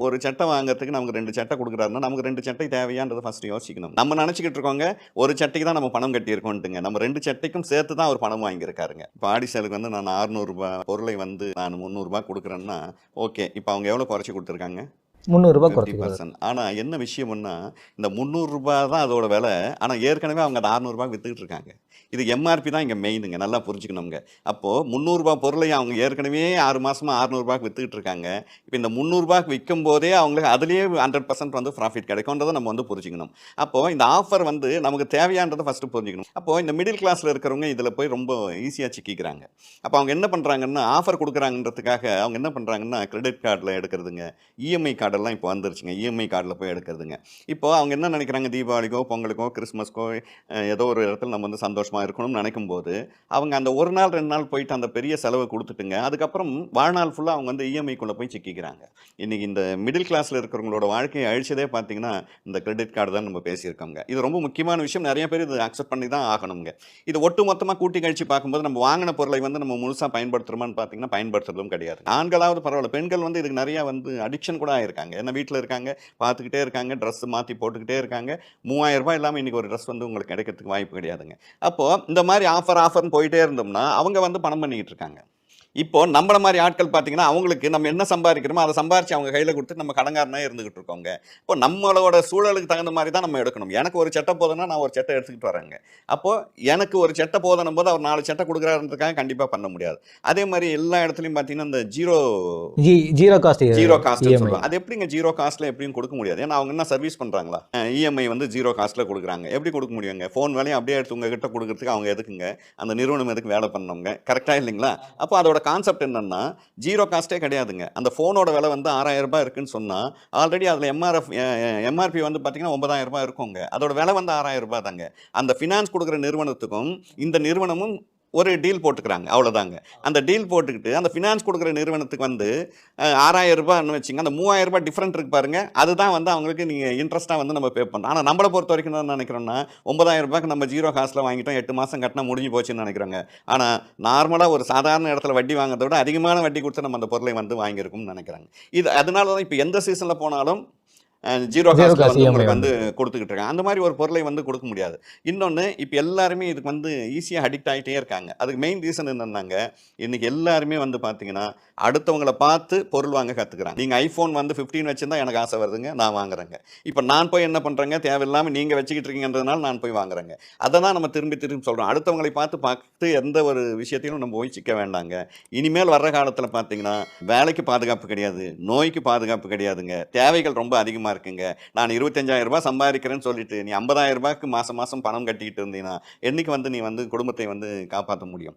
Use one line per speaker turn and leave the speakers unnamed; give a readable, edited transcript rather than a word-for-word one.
ஒரு சட்டை வாங்குறதுக்கு நமக்கு 2 சட்டை குடுக்குறாருன்னா, நமக்கு 2 சட்டை தேவையான்றத ஃபர்ஸ்ட் யோசிக்கணும். நம்ம நெனச்சுக்கிட்டு இருக்கோங்க, ஒரு சட்டைக்கு தான் நம்ம பணம் கட்டியிருக்கோன்ட்டுங்க. நம்ம 2 சட்டைக்கும் சேர்த்து தான் அவர் பணம் வாங்கியிருக்காருங்க. இப்ப ஆடி சேலுக்கு வந்து நான் ரூ. 600 பொருளை வந்து நான் ரூ. 300 குடுக்குறேன்னா, ஓகே. இப்ப அவங்க எவ்வளோ குறைச்சு குடுத்துருக்காங்க?
ரூ. 300 குறைச்சுக்கிறாரு.
50%. ஆனா என்ன விஷயம்ன்னா, இந்த ரூ. 300 தான் அதோட விலை. ஆனா ஏற்கனவே அவங்க அத ரூ. 600 வித்துக்கிட்டு இருக்காங்க. இது எம்.ஆர்.பி தான் இங்க மெயினுங்க. நல்லா புரிஞ்சுக்கணும்ங்க. அப்போ ரூ. 300 பொருளை அவங்க ஏற்கனவே 6 மாசமா ரூ. 600 வித்துக்கிட்டு இருக்காங்க. இப்ப இந்த ரூ. 300 விக்கும்போதே அவங்களுக்கு அதிலேயே 100% வந்து ப்ராஃபிட் கிடைக்கும்ன்றத நம்ம வந்து புரிஞ்சுக்கணும். அப்போ இந்த ஆஃபர் வந்து நமக்கு தேவையான்றத ஃபர்ஸ்ட் புரிஞ்சுக்கணும். அப்போ இந்த மிடில் கிளாஸ்ல இருக்கிறவங்க இதுல போய் ரொம்ப ஈஸியா சிக்கிக்கிறாங்க. அப்ப அவங்க என்ன பண்றாங்கன்னா, ஆஃபர் குடுக்குறாங்கன்றதுக்காக அவங்க என்ன பண்றாங்கன்னா, கிரெடிட் கார்ட்ல எடுக்கிறதுங்க. இஎம்ஐ கார்டெல்லாம் இப்போ வந்துருச்சுங்க. இஎம்ஐ கார்டில் போய் எடுக்கிறதுங்க. இப்போ அவங்க என்ன நினைக்கிறாங்க, தீபாவளிக்கோ, பொங்கலுக்கோ, கிறிஸ்மஸ்க்கோ ஏதோ ஒரு இடத்துல நம்ம வந்து சந்தோஷமா இருக்கணும்னு நினைக்கும்போது, அவங்க அந்த 1 நாள் 2 நாள் போயிட்டு அந்த பெரிய செலவை குடுத்துட்டுங்க, அதுக்கப்புறம் வாழ்நாள் ஃபுல்லா அவங்க வந்து இஎம்ஐக்குள்ள போய் சிக்கிக்கிறாங்க. இன்னைக்கு இந்த மிடில் கிளாஸ்ல இருக்கிறவங்களோட வாழ்க்கையை அழிச்சதே பார்த்தீங்கன்னா, இந்த கிரெடிட் கார்டு தான் நம்ம பேசியிருக்கோங்க. இது ரொம்ப முக்கியமான விஷயம். நெறைய பேர் இத அக்செப்ட் பண்ணி தான் ஆகணுங்க. இது ஒட்டுமொத்தமா கூட்டி கழிச்சு பார்க்கும்போது, நம்ம வாங்கின பொருளை வந்து நம்ம முழுசா பயன்படுத்துறோமான்னு பார்த்தீங்கன்னா, பயன்படுத்துறதும் கிடையாது. ஆண்களாவது பரவாயில்ல. பெண்கள் வந்து இதுக்கு நெறைய வந்து அடிக்ஷன் கூட ஆயிருக்காங்க. ஏன்னா வீட்ல இருக்காங்க, பார்த்துக்கிட்டே இருக்காங்க, ட்ரெஸ் மாத்தி போட்டுக்கிட்டே இருக்காங்க. ரூ. 3000 இல்லாம இன்னைக்கு ஒரு ட்ரெஸ் வந்து உங்களுக்கு கிடைக்கிறதுக்கு வாய்ப்பு கிடையாதுங்க. அப்போ இந்த மாரி ஆஃபர்ன்னு போயிட்டே இருந்தோம்னா, அவங்க வந்து பணம் பண்ணிக்கிட்டு இருக்காங்க. இப்போ நம்மள மாரி ஆட்கள் பார்த்தீங்கன்னா, அவங்களுக்கு நம்ம என்ன சம்பாதிக்கிறோமோ, அத சம்பாரிச்சு அவங்க கையில குடுத்து நம்ம கடன்காரனா இருந்துகிட்டு இருக்கோங்க. இப்போ நம்மளோட சூழலுக்கு தகுந்த மாரி தான் நம்ம எடுக்கணும். எனக்கு ஒரு சட்டை போதுன்னா, நான் ஒரு சட்டை எடுத்துக்கிட்டு வரேங்க. அப்போ எனக்கு ஒரு சட்டை போதுன்னும்போது, அவர் 4 சட்டை குடுக்குறாருன்றதுக்காக கண்டிப்பா பண்ண முடியாது. அதே மாரி எல்லா இடத்துலயும் பார்த்தீங்கன்னா, இந்த
ஜீரோ காஸ்ட்
ஜீரோ காஸ்ட்ன்னு
இஎம்ஐ.
சொல்லுவாங்க. அது எப்படிங்க ஜீரோ காஸ்ட்ல எப்படியும் குடுக்க முடியாது. ஏன்னா அவங்க என்ன சர்வீஸ் பண்றாங்களா? இஎம்ஐ வந்து ஜீரோ காஸ்ட்ல குடுக்குறாங்க. எப்படி குடுக்க முடியுங்க? ஃபோன் வேலையும் அப்படியே எடுத்து உங்ககிட்ட குடுக்குறதுக்கு அவங்க எதுக்குங்க? அந்த நிறுவனம் எதுக்கு வேலை பண்ணணுங்க? கரெக்ட்டா இல்லைங்களா? அப்போ அதோட கான்செப்ட் என்னன்னா, ஜீரோ காஸ்ட்டே கிடையாதுங்க. அந்த ஃபோனோட விலை வந்து ரூ. 6000 இருக்குன்னு சொன்னா, ஆல்ரெடி அதுல எம்ஆர்பி வந்து பார்த்தீங்கன்னா ரூ. 9000 இருக்குங்க. அதோட விலை வந்து ரூ. 6000 தாங்க. அந்த ஃபினான்ஸ் குடுக்குற நிறுவனத்துக்கும், இந்த நிறுவனமும் ஒரு டீல் போட்டுக்கிறாங்க. அவ்வளோதாங்க. அந்த டீல் போட்டுக்கிட்டு, அந்த ஃபினான்ஸ் குடுக்குற நிறுவனத்துக்கு வந்து ரூ. 6000ன்னு வச்சுங்க. அந்த ரூ. 3000 டிஃபரண்ட் இருக்கு பாருங்க. அதுதான் வந்து அவங்களுக்கு நீங்க இன்ட்ரெஸ்ட்டா வந்து நம்ம பே பண்றோம். ஆனா நம்மள பொறுத்தவரைக்கும் என்ன நினைக்கிறோம்னா, ரூ. 9000க்கு நம்ம ஜீரோ காஸ்ட்ல வாங்கிட்டோம். 8 மாசம் கட்டினா முடிஞ்சு போச்சுன்னு நினைக்கிறோங்க. ஆனா நார்மலா ஒரு சாதாரண இடத்துல வட்டி வாங்குறத விட அதிகமான வட்டி குடுத்து நம்ம அந்த பொருளை வந்து வாங்கியிருக்கோம்னு நினைக்கிறாங்க. இது அதனால தான் இப்ப எந்த சீசன்ல போனாலும் ஜீரோ காஸ்ட்ல வந்து
இஎம்ஐ
உங்களுக்கு வந்து
வந்து.
குடுத்துக்கிட்டு இருக்காங்க. அந்த மாரி ஒரு பொருளை வந்து குடுக்க முடியாது. இன்னொன்னு, இப்ப எல்லாருமே இதுக்கு வந்து ஈஸியா அடிக்ட் ஆயிட்டே இருக்காங்க. அதுக்கு மெயின் ரீசன் என்னன்னாங்க, இன்னைக்கு எல்லாருமே வந்து பார்த்தீங்கன்னா, அடுத்தவங்கள பார்த்து பொருள் வாங்க கத்துக்கிறாங்க. நீங்க ஐஃபோன் வந்து 15 வச்சிருந்தா எனக்கு ஆசை வருதுங்க, நான் வாங்குறேங்க. இப்ப நான் போய் என்ன பண்றேங்க, தேவையில்லாம நீங்க வச்சுக்கிட்டு இருக்கீங்கன்றதுனால நான் போய் வாங்குறேங்க. அத தான் நம்ம திரும்பி திரும்பி சொல்றோம். அடுத்தவங்களை பார்த்து எந்த ஒரு விஷயத்திலும் நம்ம போய் சிக்க வேண்டாங்க. இனிமேல் வர்ற காலத்துல பார்த்தீங்கன்னா, வேலைக்கு பாதுகாப்பு கிடையாது, நோய்க்கு பாதுகாப்பு கிடையாதுங்க. தேவைகள் ரொம்ப அதிகமா இருக்குங்க. நான் ரூ. 25,000 சம்பாதிக்கிறேன்னு சொல்லிட்டு, நீ ரூ. 50,000க்கு மாசம் மாசம் பணம் கட்டிக்கிட்டு இருந்தீன்னா, என்னைக்கு வந்து நீ வந்து குடும்பத்தை வந்து காப்பாத்த முடியும்?